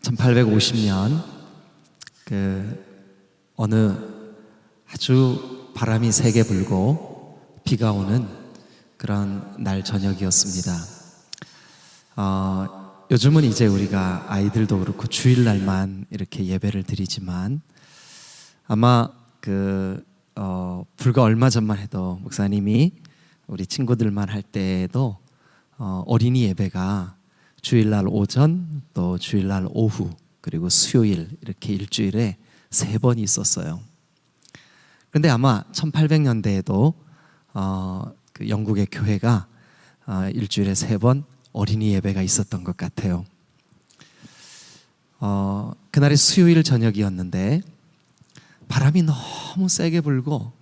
1850년 어느 아주 바람이 세게 불고 비가 오는 그런 날 저녁이었습니다. 요즘은 이제 우리가 아이들도 그렇고 주일날만 이렇게 예배를 드리지만 아마 불과 얼마 전만 해도 목사님이 우리 친구들만 할 때에도 어린이 예배가 주일날 오전 또 주일날 오후 그리고 수요일 이렇게 일주일에 3번 있었어요. 그런데 아마 1800년대에도 영국의 교회가 일주일에 3번 어린이 예배가 있었던 것 같아요. 그날이 수요일 저녁이었는데 바람이 너무 세게 불고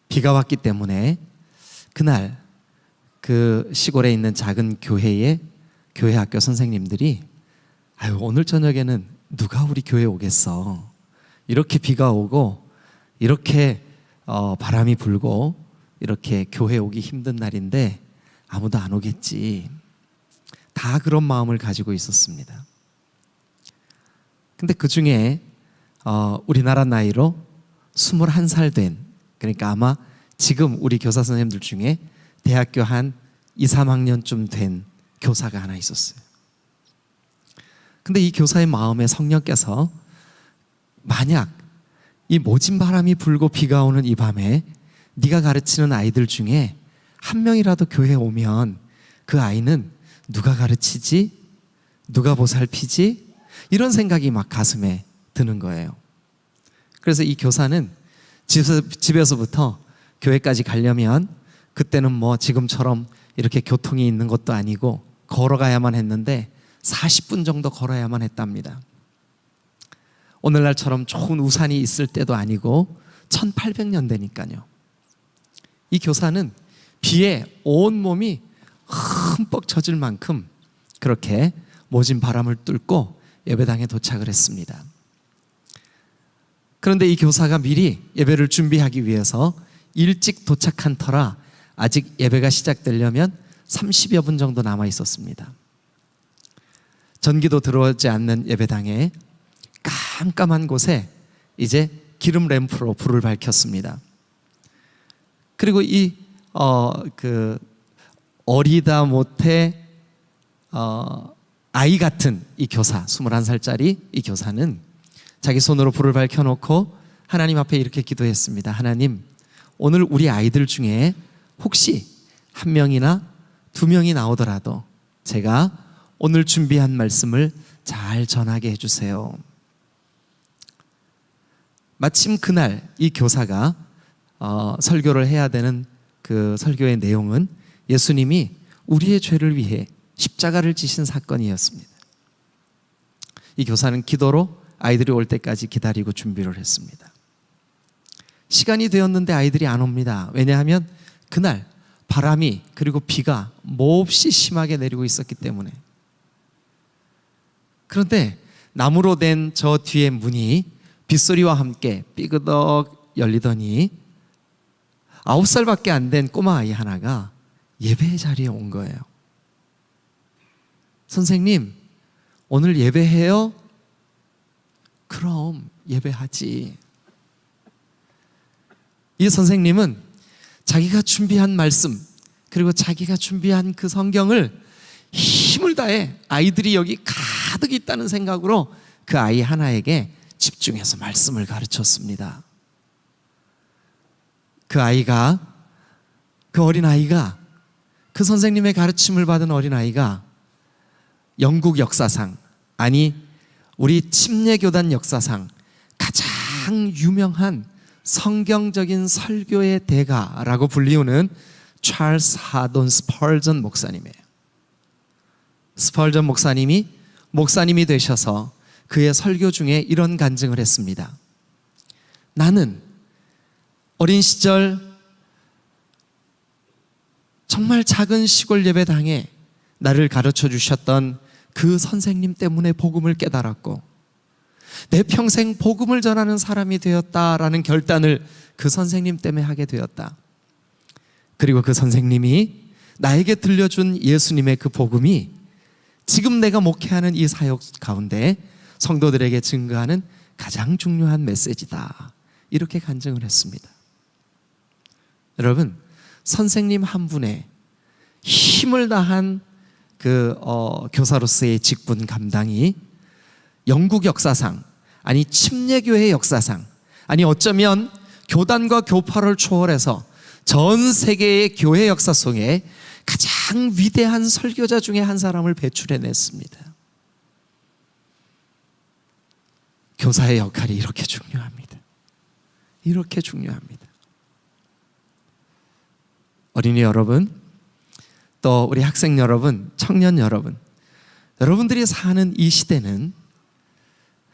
비가 왔기 때문에 그날 그 시골에 있는 작은 교회 학교 선생님들이 오늘 저녁에는 누가 우리 교회에 오겠어. 이렇게 비가 오고 이렇게 바람이 불고 이렇게 교회 오기 힘든 날인데 아무도 안 오겠지. 다 그런 마음을 가지고 있었습니다. 근데 그 중에 우리나라 나이로 21살 된, 그러니까 아마 지금 우리 교사 선생님들 중에 대학교 한 2, 3학년쯤 된 교사가 하나 있었어요. 근데 이 교사의 마음에 성령께서 만약 이 모진 바람이 불고 비가 오는 이 밤에 네가 가르치는 아이들 중에 한 명이라도 교회에 오면 그 아이는 누가 가르치지? 누가 보살피지? 이런 생각이 막 가슴에 드는 거예요. 그래서 이 교사는 집에서부터 교회까지 가려면 그때는 뭐 지금처럼 이렇게 교통이 있는 것도 아니고 걸어가야만 했는데 40분 정도 걸어야만 했답니다. 오늘날처럼 좋은 우산이 있을 때도 아니고 1800년대니까요. 이 교사는 비에 온몸이 흠뻑 젖을 만큼 그렇게 모진 바람을 뚫고 예배당에 도착을 했습니다. 그런데 이 교사가 미리 예배를 준비하기 위해서 일찍 도착한 터라 아직 예배가 시작되려면 30여 분 정도 남아 있었습니다. 전기도 들어오지 않는 예배당에 깜깜한 곳에 이제 기름 램프로 불을 밝혔습니다. 그리고 이 어리다 못해 아이 같은 이 교사, 21살짜리 이 교사는 자기 손으로 불을 밝혀놓고 하나님 앞에 이렇게 기도했습니다. 하나님, 오늘 우리 아이들 중에 혹시 1명이나 2명이 나오더라도 제가 오늘 준비한 말씀을 잘 전하게 해주세요. 마침 그날 이 교사가 설교를 해야 되는 그 설교의 내용은 예수님이 우리의 죄를 위해 십자가를 지신 사건이었습니다. 이 교사는 기도로 아이들이 올 때까지 기다리고 준비를 했습니다. 시간이 되었는데 아이들이 안 옵니다. 왜냐하면 그날 바람이 그리고 비가 몹시 심하게 내리고 있었기 때문에. 그런데 나무로 된 저 뒤에 문이 빗소리와 함께 삐그덕 열리더니 9살밖에 안 된 꼬마 아이 하나가 예배 자리에 온 거예요. 선생님, 오늘 예배해요? 그럼 예배하지. 이 선생님은 자기가 준비한 말씀 그리고 자기가 준비한 그 성경을 힘을 다해 아이들이 여기 가득 있다는 생각으로 그 아이 하나에게 집중해서 말씀을 가르쳤습니다. 그 어린아이가 그 선생님의 가르침을 받은 어린아이가 영국 역사상, 아니 우리 침례교단 역사상 가장 유명한 성경적인 설교의 대가라고 불리우는 찰스 하돈 스펄전 목사님이에요. 스펄전 목사님이 되셔서 그의 설교 중에 이런 간증을 했습니다. 나는 어린 시절 정말 작은 시골 예배당에 나를 가르쳐 주셨던 그 선생님 때문에 복음을 깨달았고 내 평생 복음을 전하는 사람이 되었다라는 결단을 그 선생님 때문에 하게 되었다. 그리고 그 선생님이 나에게 들려준 예수님의 그 복음이 지금 내가 목회하는 이 사역 가운데 성도들에게 증거하는 가장 중요한 메시지다. 이렇게 간증을 했습니다. 여러분, 선생님 한 분의 힘을 다한 교사로서의 직분 감당이 영국 역사상, 아니 침례교회 역사상, 아니 어쩌면 교단과 교파를 초월해서 전 세계의 교회 역사 속에 가장 위대한 설교자 중에 한 사람을 배출해냈습니다. 교사의 역할이 이렇게 중요합니다. 이렇게 중요합니다. 어린이 여러분, 또 우리 학생 여러분, 청년 여러분, 여러분들이 사는 이 시대는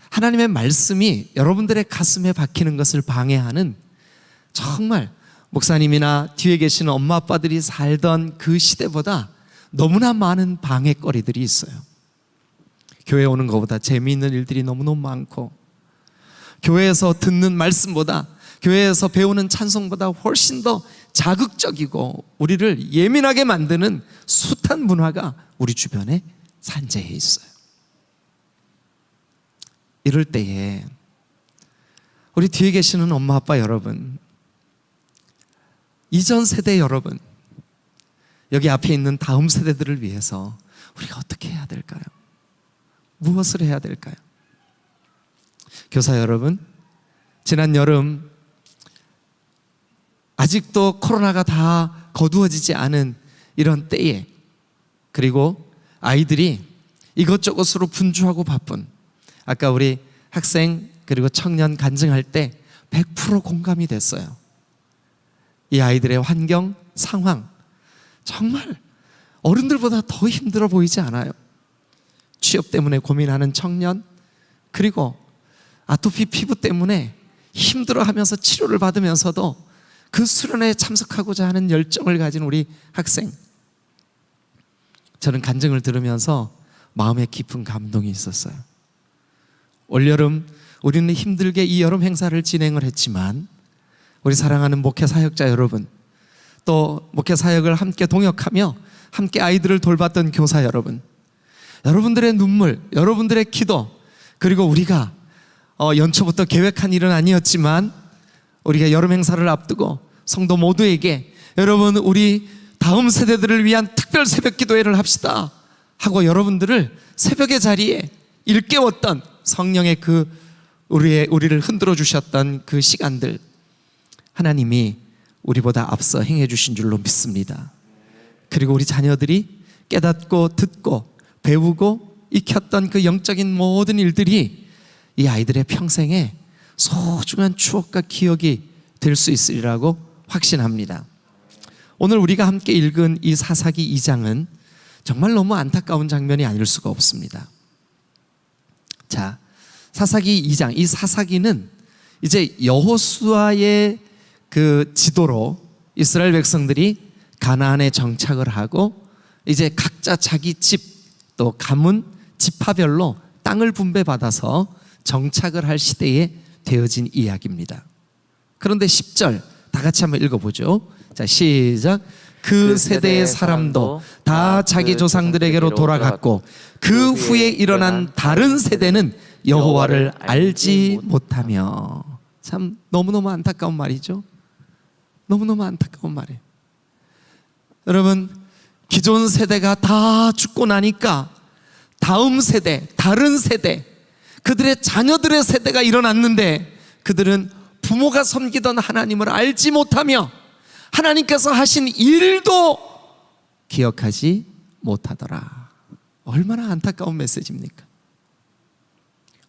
하나님의 말씀이 여러분들의 가슴에 박히는 것을 방해하는, 정말 목사님이나 뒤에 계시는 엄마 아빠들이 살던 그 시대보다 너무나 많은 방해거리들이 있어요. 교회 오는 것보다 재미있는 일들이 너무너무 많고, 교회에서 듣는 말씀보다, 교회에서 배우는 찬송보다 훨씬 더 자극적이고 우리를 예민하게 만드는 숱한 문화가 우리 주변에 산재해 있어요. 이럴 때에 우리 뒤에 계시는 엄마 아빠 여러분, 이전 세대 여러분, 여기 앞에 있는 다음 세대들을 위해서 우리가 어떻게 해야 될까요? 무엇을 해야 될까요? 교사 여러분, 지난 여름 아직도 코로나가 다 거두어지지 않은 이런 때에, 그리고 아이들이 이것저것으로 분주하고 바쁜, 아까 우리 학생 그리고 청년 간증할 때 100% 공감이 됐어요. 이 아이들의 환경, 상황, 정말 어른들보다 더 힘들어 보이지 않아요? 취업 때문에 고민하는 청년, 그리고 아토피 피부 때문에 힘들어하면서 치료를 받으면서도 그 수련회에 참석하고자 하는 열정을 가진 우리 학생, 저는 간증을 들으면서 마음에 깊은 감동이 있었어요. 올여름 우리는 힘들게 이 여름 행사를 진행을 했지만 우리 사랑하는 목회 사역자 여러분, 또 목회 사역을 함께 동역하며 함께 아이들을 돌봤던 교사 여러분, 여러분들의 눈물, 여러분들의 기도, 그리고 우리가 연초부터 계획한 일은 아니었지만 우리가 여름 행사를 앞두고 성도 모두에게 여러분 우리 다음 세대들을 위한 특별 새벽 기도회를 합시다 하고 여러분들을 새벽의 자리에 일깨웠던 성령의 우리를 흔들어 주셨던 그 시간들, 하나님이 우리보다 앞서 행해 주신 줄로 믿습니다. 그리고 우리 자녀들이 깨닫고 듣고 배우고 익혔던 그 영적인 모든 일들이 이 아이들의 평생에 소중한 추억과 기억이 될 수 있으리라고 확신합니다. 오늘 우리가 함께 읽은 이 사사기 2장은 정말 너무 안타까운 장면이 아닐 수가 없습니다. 자, 사사기 2장, 이 사사기는 이제 여호수아의 그 지도로 이스라엘 백성들이 가나안에 정착을 하고 이제 각자 자기 집, 또 가문, 지파별로 땅을 분배받아서 정착을 할 시대에 되어진 이야기입니다. 그런데 10절 다 같이 한번 읽어보죠. 자, 시작. 그 세대의 사람도 다 자기 조상들에게로 돌아갔고 그 후에 일어난 다른 세대는 여호와를 알지 못하며. 참 너무너무 안타까운 말이죠. 너무너무 안타까운 말이에요. 여러분, 기존 세대가 다 죽고 나니까 다음 세대, 다른 세대, 그들의 자녀들의 세대가 일어났는데 그들은 부모가 섬기던 하나님을 알지 못하며 하나님께서 하신 일도 기억하지 못하더라. 얼마나 안타까운 메시지입니까?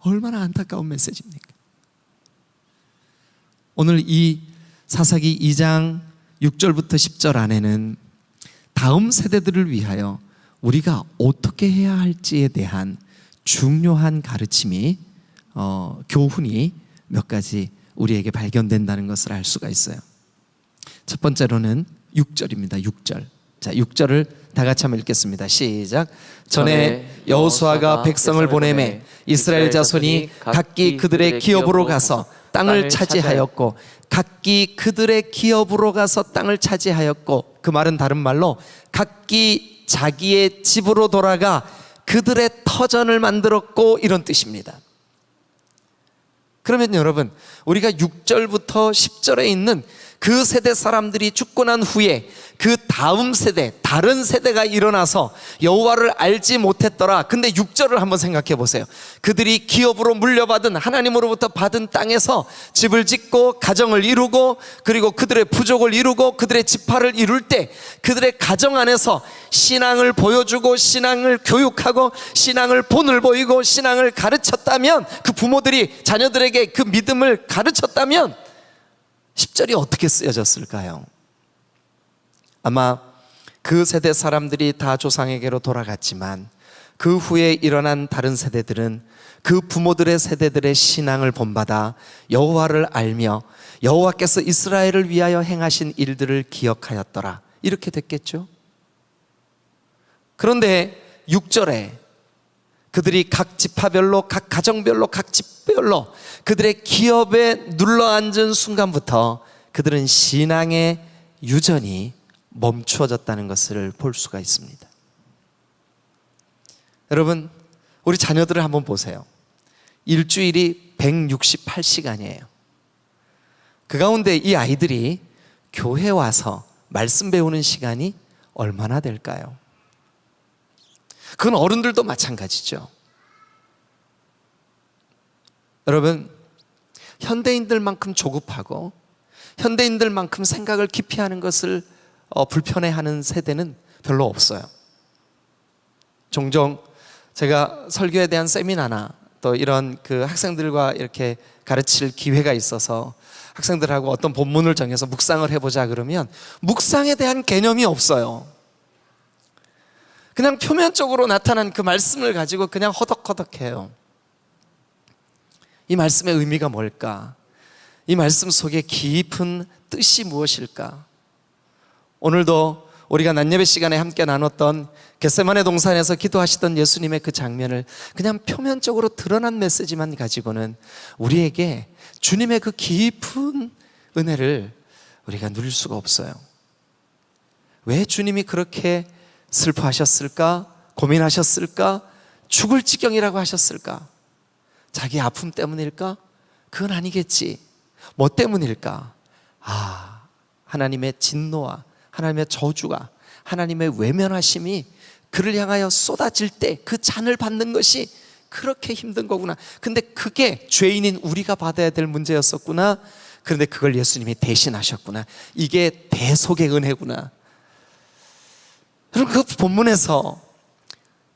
얼마나 안타까운 메시지입니까? 오늘 이 사사기 2장 6절부터 10절 안에는 다음 세대들을 위하여 우리가 어떻게 해야 할지에 대한 중요한 가르침이 교훈이 몇 가지 우리에게 발견된다는 것을 알 수가 있어요. 첫 번째로는 6절입니다. 6절. 자, 6절을 다 같이 한번 읽겠습니다. 시작. 전에 여호수아가 백성을 보내매 이스라엘 자손이 각기 그들의 기업으로 가서 땅을 차지하였고, 각기 그들의 기업으로 가서 땅을 차지하였고, 그 말은 다른 말로 각기 자기의 집으로 돌아가 그들의 터전을 만들었고, 이런 뜻입니다. 그러면 여러분, 우리가 6절부터 10절에 있는 그 세대 사람들이 죽고 난 후에 그 다음 세대, 다른 세대가 일어나서 여호와를 알지 못했더라. 근데 6절을 한번 생각해 보세요. 그들이 기업으로 물려받은, 하나님으로부터 받은 땅에서 집을 짓고 가정을 이루고, 그리고 그들의 부족을 이루고 그들의 지파를 이룰 때 그들의 가정 안에서 신앙을 보여주고 신앙을 교육하고 신앙을 본을 보이고 신앙을 가르쳤다면, 그 부모들이 자녀들에게 그 믿음을 가르쳤다면 10절이 어떻게 쓰여졌을까요? 아마 그 세대 사람들이 다 조상에게로 돌아갔지만 그 후에 일어난 다른 세대들은 그 부모들의 세대들의 신앙을 본받아 여호와를 알며 여호와께서 이스라엘을 위하여 행하신 일들을 기억하였더라, 이렇게 됐겠죠. 그런데 6절에 그들이 각 지파별로, 각 가정별로, 각 집별로 그들의 기업에 눌러앉은 순간부터 그들은 신앙의 유전이 멈추어졌다는 것을 볼 수가 있습니다. 여러분, 우리 자녀들을 한번 보세요. 일주일이 168시간이에요. 그 가운데 이 아이들이 교회 와서 말씀 배우는 시간이 얼마나 될까요? 그건 어른들도 마찬가지죠. 여러분, 현대인들만큼 조급하고 현대인들만큼 생각을 깊이 하는 것을 불편해하는 세대는 별로 없어요. 종종 제가 설교에 대한 세미나나 또 이런 그 학생들과 이렇게 가르칠 기회가 있어서 학생들하고 어떤 본문을 정해서 묵상을 해보자 그러면 묵상에 대한 개념이 없어요. 그냥 표면적으로 나타난 그 말씀을 가지고 그냥 허덕허덕해요. 이 말씀의 의미가 뭘까? 이 말씀 속에 깊은 뜻이 무엇일까? 오늘도 우리가 낮예배 시간에 함께 나눴던 겟세마네 동산에서 기도하시던 예수님의 그 장면을 그냥 표면적으로 드러난 메시지만 가지고는 우리에게 주님의 그 깊은 은혜를 우리가 누릴 수가 없어요. 왜 주님이 그렇게 슬퍼하셨을까? 고민하셨을까? 죽을 지경이라고 하셨을까? 자기 아픔 때문일까? 그건 아니겠지. 뭐 때문일까? 하나님의 진노와 하나님의 저주가, 하나님의 외면하심이 그를 향하여 쏟아질 때 그 잔을 받는 것이 그렇게 힘든 거구나. 근데 그게 죄인인 우리가 받아야 될 문제였었구나. 그런데 그걸 예수님이 대신하셨구나. 이게 대속의 은혜구나. 여러분, 그 본문에서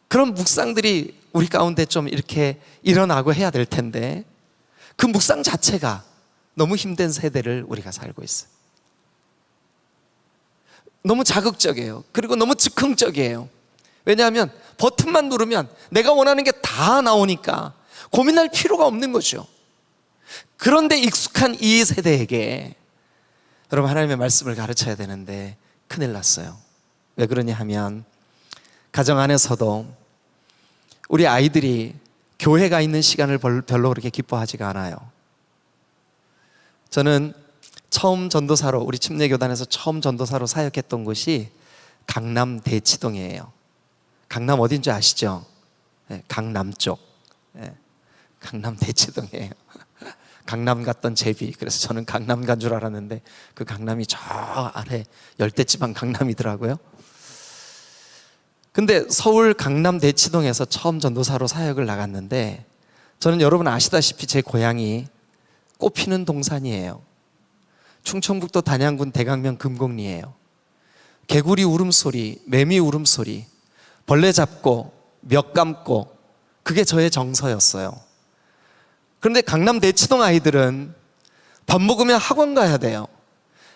그런 묵상들이 우리 가운데 좀 이렇게 일어나고 해야 될 텐데 그 묵상 자체가 너무 힘든 세대를 우리가 살고 있어요. 너무 자극적이에요. 그리고 너무 즉흥적이에요. 왜냐하면 버튼만 누르면 내가 원하는 게 다 나오니까 고민할 필요가 없는 거죠. 그런데 익숙한 이 세대에게 여러분, 하나님의 말씀을 가르쳐야 되는데 큰일 났어요. 왜 그러냐 하면 가정 안에서도 우리 아이들이 교회가 있는 시간을 별로 그렇게 기뻐하지가 않아요. 저는 처음 전도사로, 우리 침례교단에서 처음 전도사로 사역했던 곳이 강남 대치동이에요. 강남 어딘 줄 아시죠? 네, 강남 쪽. 네, 강남 대치동이에요. 강남 갔던 제비. 그래서 저는 강남 간 줄 알았는데 그 강남이 저 아래 열대지방 강남이더라고요. 근데 서울 강남 대치동에서 처음 전도사로 사역을 나갔는데, 저는 여러분 아시다시피 제 고향이 꽃피는 동산이에요. 충청북도 단양군 대강면 금곡리예요. 개구리 울음소리, 매미 울음소리, 벌레 잡고 멱 감고, 그게 저의 정서였어요. 그런데 강남 대치동 아이들은 밥 먹으면 학원 가야 돼요.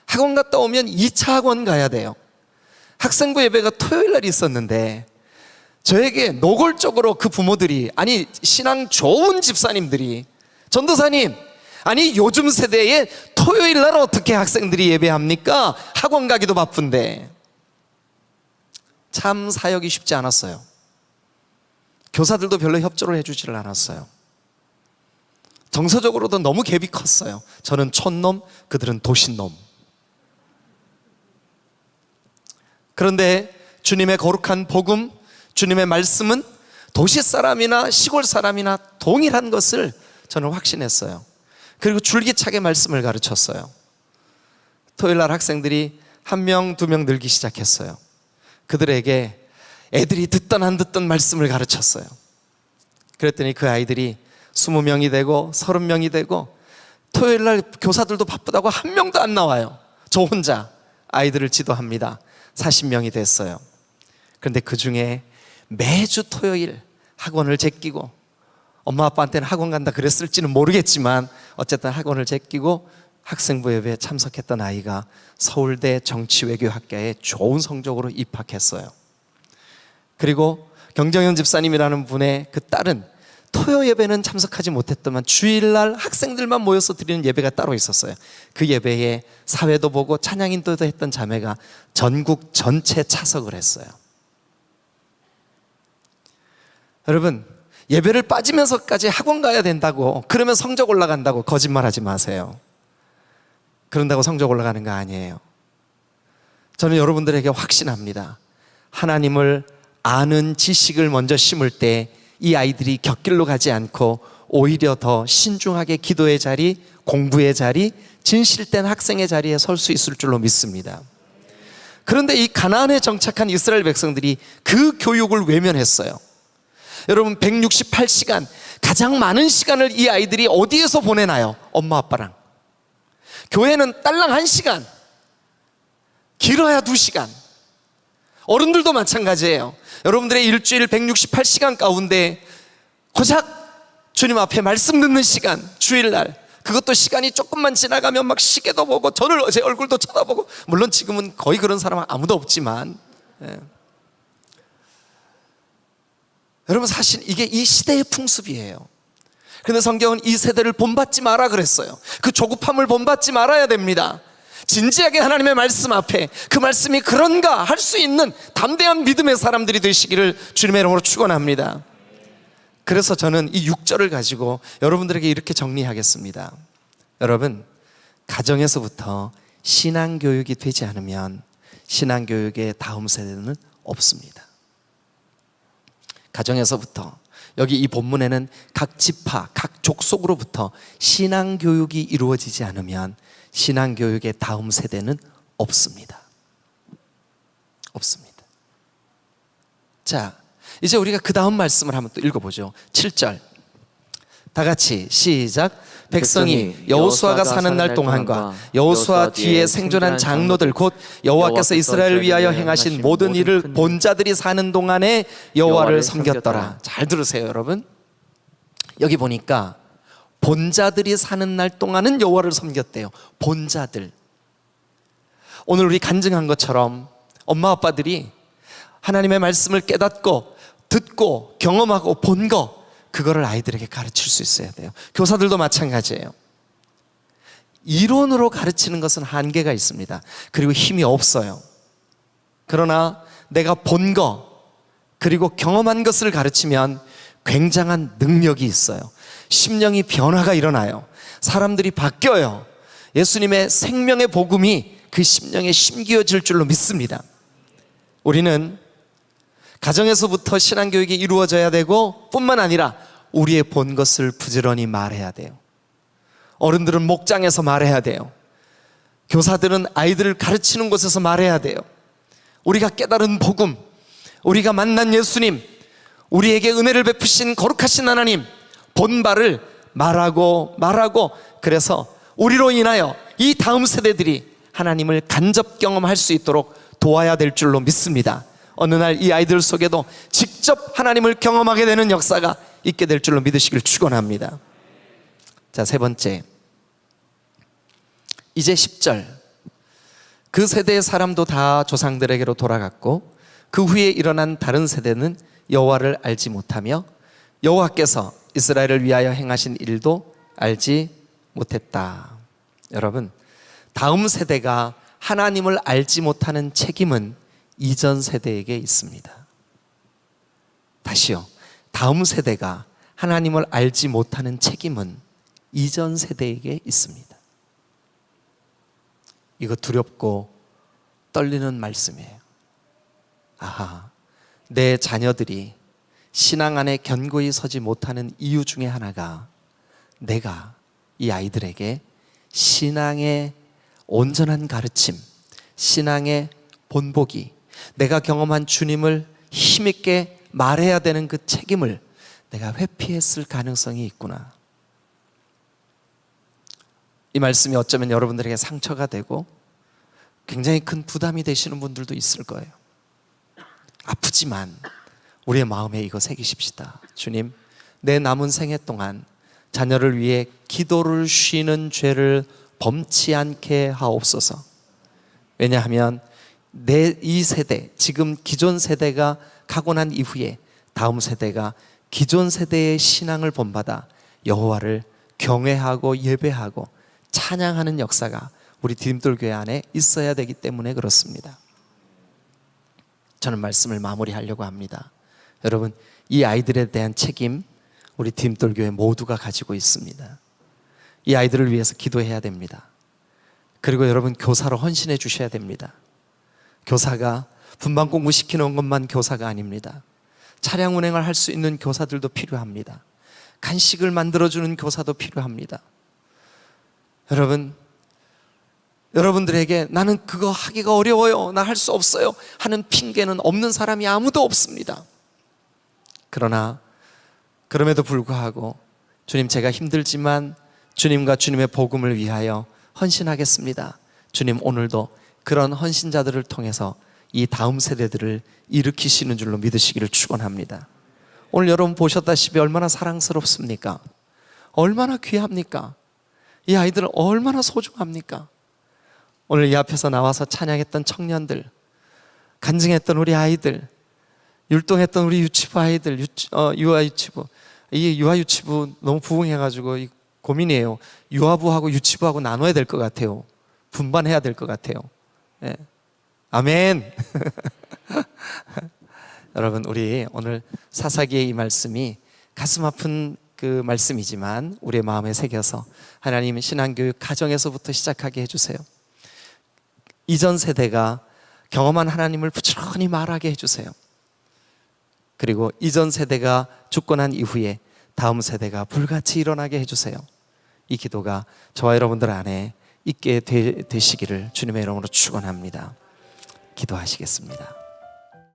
학원 갔다 오면 2차 학원 가야 돼요. 학생부 예배가 토요일 날 있었는데 저에게 노골적으로 그 부모들이, 아니 신앙 좋은 집사님들이, 전도사님, 아니 요즘 세대에 토요일 날 어떻게 학생들이 예배합니까? 학원 가기도 바쁜데. 참 사역이 쉽지 않았어요. 교사들도 별로 협조를 해주지를 않았어요. 정서적으로도 너무 갭이 컸어요. 저는 촌놈, 그들은 도시놈. 그런데 주님의 거룩한 복음, 주님의 말씀은 도시 사람이나 시골 사람이나 동일한 것을 저는 확신했어요. 그리고 줄기차게 말씀을 가르쳤어요. 토요일 날 학생들이 1명, 2명 늘기 시작했어요. 그들에게 애들이 듣던 안 듣던 말씀을 가르쳤어요. 그랬더니 그 아이들이 20명이 되고 30명이 되고, 토요일 날 교사들도 바쁘다고 1명도 안 나와요. 저 혼자 아이들을 지도합니다. 40명이 됐어요. 그런데 그 중에 매주 토요일 학원을 제끼고, 엄마 아빠한테는 학원 간다 그랬을지는 모르겠지만 어쨌든 학원을 제끼고 학생부 예배에 참석했던 아이가 서울대 정치외교학과에 좋은 성적으로 입학했어요. 그리고 경정현 집사님이라는 분의 그 딸은 토요 예배는 참석하지 못했더만 주일날 학생들만 모여서 드리는 예배가 따로 있었어요. 그 예배에 사회도 보고 찬양 인도도 했던 자매가 전국 전체 차석을 했어요. 여러분, 예배를 빠지면서까지 학원 가야 된다고, 그러면 성적 올라간다고 거짓말하지 마세요. 그런다고 성적 올라가는 거 아니에요. 저는 여러분들에게 확신합니다. 하나님을 아는 지식을 먼저 심을 때 이 아이들이 곁길로 가지 않고 오히려 더 신중하게 기도의 자리, 공부의 자리, 진실된 학생의 자리에 설 수 있을 줄로 믿습니다. 그런데 이 가나안에 정착한 이스라엘 백성들이 그 교육을 외면했어요. 여러분, 168시간, 가장 많은 시간을 이 아이들이 어디에서 보내나요? 엄마 아빠랑. 교회는 딸랑 1시간, 길어야 2시간. 어른들도 마찬가지예요. 여러분들의 일주일 168시간 가운데 고작 주님 앞에 말씀 듣는 시간, 주일날, 그것도 시간이 조금만 지나가면 막 시계도 보고 제 얼굴도 쳐다보고, 물론 지금은 거의 그런 사람은 아무도 없지만, 여러분, 사실 이게 이 시대의 풍습이에요. 그런데 성경은 이 세대를 본받지 마라 그랬어요. 그 조급함을 본받지 말아야 됩니다. 진지하게 하나님의 말씀 앞에 그 말씀이 그런가 할 수 있는 담대한 믿음의 사람들이 되시기를 주님의 이름으로 축원합니다. 그래서 저는 이 6절을 가지고 여러분들에게 이렇게 정리하겠습니다. 여러분, 가정에서부터 신앙교육이 되지 않으면 신앙교육의 다음 세대는 없습니다. 가정에서부터, 여기 이 본문에는 각 지파, 각 족속으로부터 신앙교육이 이루어지지 않으면 신앙교육의 다음 세대는 없습니다. 없습니다. 자, 이제 우리가 그 다음 말씀을 한번 또 읽어보죠. 7절 다 같이 시작. 백성이 여호수아가 사는 날 동안과 여호수아 뒤에 생존한 장로들 곧 여호와께서 이스라엘을 위하여 행하신 모든 일을 본 자들이 사는 동안에 여호와를 섬겼더라. 잘 들으세요, 여러분. 여기 보니까 본자들이 사는 날 동안은 여호와를 섬겼대요. 본자들. 오늘 우리 간증한 것처럼 엄마 아빠들이 하나님의 말씀을 깨닫고 듣고 경험하고 본 거, 그거를 아이들에게 가르칠 수 있어야 돼요. 교사들도 마찬가지예요. 이론으로 가르치는 것은 한계가 있습니다. 그리고 힘이 없어요. 그러나 내가 본 거, 그리고 경험한 것을 가르치면 굉장한 능력이 있어요. 심령이 변화가 일어나요. 사람들이 바뀌어요. 예수님의 생명의 복음이 그 심령에 심기어질 줄로 믿습니다. 우리는 가정에서부터 신앙교육이 이루어져야 되고, 뿐만 아니라 우리의 본 것을 부지런히 말해야 돼요. 어른들은 목장에서 말해야 돼요. 교사들은 아이들을 가르치는 곳에서 말해야 돼요. 우리가 깨달은 복음, 우리가 만난 예수님, 우리에게 은혜를 베푸신 거룩하신 하나님, 본바를 말하고, 그래서 우리로 인하여 이 다음 세대들이 하나님을 간접 경험할 수 있도록 도와야 될 줄로 믿습니다. 어느 날 이 아이들 속에도 직접 하나님을 경험하게 되는 역사가 있게 될 줄로 믿으시길 축원합니다. 자, 세 번째, 이제 10절. 그 세대의 사람도 다 조상들에게로 돌아갔고 그 후에 일어난 다른 세대는 여호와를 알지 못하며 여호와께서 이스라엘을 위하여 행하신 일도 알지 못했다. 여러분, 다음 세대가 하나님을 알지 못하는 책임은 이전 세대에게 있습니다. 다시요, 다음 세대가 하나님을 알지 못하는 책임은 이전 세대에게 있습니다. 이거 두렵고 떨리는 말씀이에요. 아하, 내 자녀들이 신앙 안에 견고히 서지 못하는 이유 중에 하나가 내가 이 아이들에게 신앙의 온전한 가르침, 신앙의 본보기, 내가 경험한 주님을 힘있게 말해야 되는 그 책임을 내가 회피했을 가능성이 있구나. 이 말씀이 어쩌면 여러분들에게 상처가 되고 굉장히 큰 부담이 되시는 분들도 있을 거예요. 아프지만 우리의 마음에 이거 새기십시다. 주님, 내 남은 생애 동안 자녀를 위해 기도를 쉬는 죄를 범치 않게 하옵소서. 왜냐하면 내 이 세대, 지금 기존 세대가 가고 난 이후에 다음 세대가 기존 세대의 신앙을 본받아 여호와를 경외하고 예배하고 찬양하는 역사가 우리 디딤돌교회 안에 있어야 되기 때문에 그렇습니다. 저는 말씀을 마무리하려고 합니다. 여러분, 이 아이들에 대한 책임 우리 디딤돌교회 모두가 가지고 있습니다. 이 아이들을 위해서 기도해야 됩니다. 그리고 여러분, 교사로 헌신해 주셔야 됩니다. 교사가 분반 공부 시키는 것만 교사가 아닙니다. 차량 운행을 할 수 있는 교사들도 필요합니다. 간식을 만들어주는 교사도 필요합니다. 여러분들에게 나는 그거 하기가 어려워요, 나 할 수 없어요 하는 핑계는 없는 사람이 아무도 없습니다. 그러나 그럼에도 불구하고 주님, 제가 힘들지만 주님과 주님의 복음을 위하여 헌신하겠습니다. 주님, 오늘도 그런 헌신자들을 통해서 이 다음 세대들을 일으키시는 줄로 믿으시기를 축원합니다. 오늘 여러분 보셨다시피 얼마나 사랑스럽습니까? 얼마나 귀합니까? 이 아이들은 얼마나 소중합니까? 오늘 이 앞에서 나와서 찬양했던 청년들, 간증했던 우리 아이들, 율동했던 우리 유치부 아이들, 유아유치부. 이 유아유치부 너무 부흥해가지고 고민이에요. 유아부하고 유치부하고 나눠야 될 것 같아요. 분반해야 될 것 같아요. 네. 아멘. 여러분, 우리 오늘 사사기의 이 말씀이 가슴 아픈 그 말씀이지만 우리의 마음에 새겨서 하나님 신앙교육 가정에서부터 시작하게 해주세요. 이전 세대가 경험한 하나님을 부지런히 말하게 해주세요. 그리고 이전 세대가 죽고 난 이후에 다음 세대가 불같이 일어나게 해주세요. 이 기도가 저와 여러분들 안에 있게 되시기를 주님의 이름으로 축원합니다. 기도하시겠습니다.